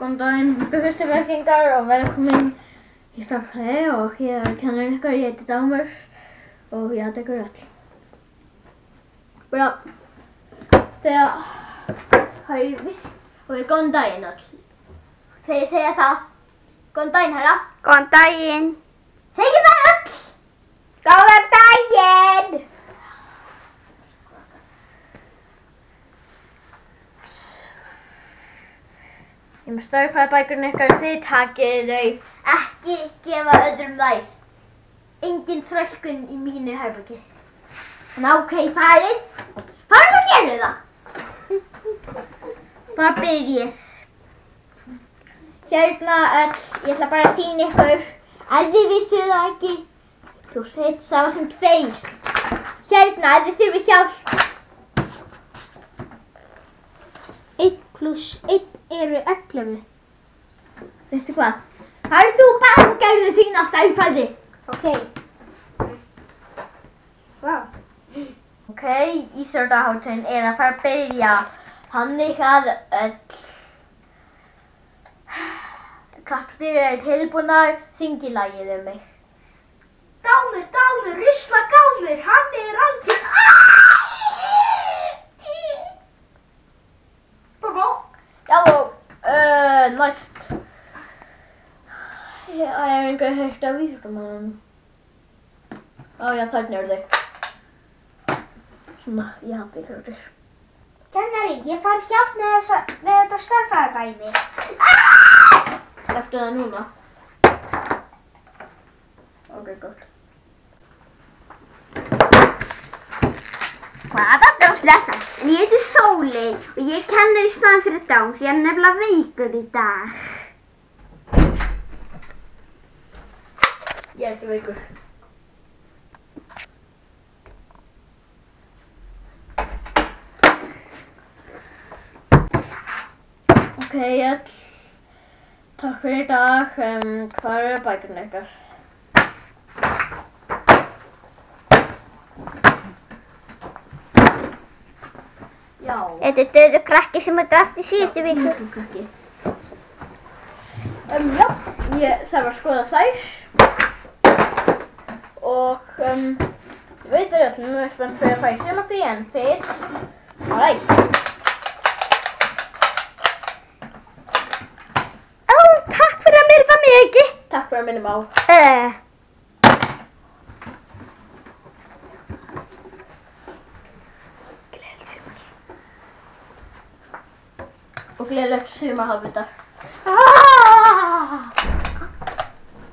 Góðan daginn, fyrstu verkingar og velkomin í stærðfræði og ég er kennarinn ykkar, ég heiti Dámur og ég heiti ykkur öll. Bra, þegar har ég viss og góðan daginn öll. Segja það. Góðan daginn, herra. Góðan daginn. Segja það öll. Góðan daginn. Ég með stærðfræðibækurinn ykkar, þið takið þau, ekki gefa öðrum þær. Engin þrælkun í mínu herbergi. Þannig ok, farið og gerðu það. Bara byrjið. Hérna öll, ég ætla bara að sýna ykkur, ef þið vissuð það ekki, plus 1 sama sem 2. Hérna, ef þið þurfið hjálp. 1 plus 1 eru 11. Veistu hvað? Farðu þú bara og gerðu þína stærðfræði. Ok. Wow. Ok, íþróttahátíðin er að fara að byrja. Þannig að öll krakkar eru tilbúnar, syngið lagið mig. Gámur, Gámur, rusla Gámur, hann er algjör. Já, næst. Ég hef engar heyrt af íþróttamönnunum. Já, þarna eru þau. Svona, ég hafði íþróttir. Kennari, ég fær hjálp með þetta stærðfræðidæmi. Eftir það núna. Ok, gott. Hvaða droslega? En ég heiti Sóley og ég kennar í staðinn fyrir Dám því ég er nefnilega veikur í dag. Ég er ekki veikur. Ok, öll. Takk fyrir í dag. Hvað eru bækurnar ykkar? Já. Þetta er döðu krakki sem drafst í síðustu viku. Krakki. Já, ég þarf að skoða þær. Og, ég veit að ég er spennt fyrir að fara í sumarfrí en fyrst. Alright. Takk fyrir að myrða mig ekki. Takk fyrir að minna mig á. Og gleðilegt sumarhafvita.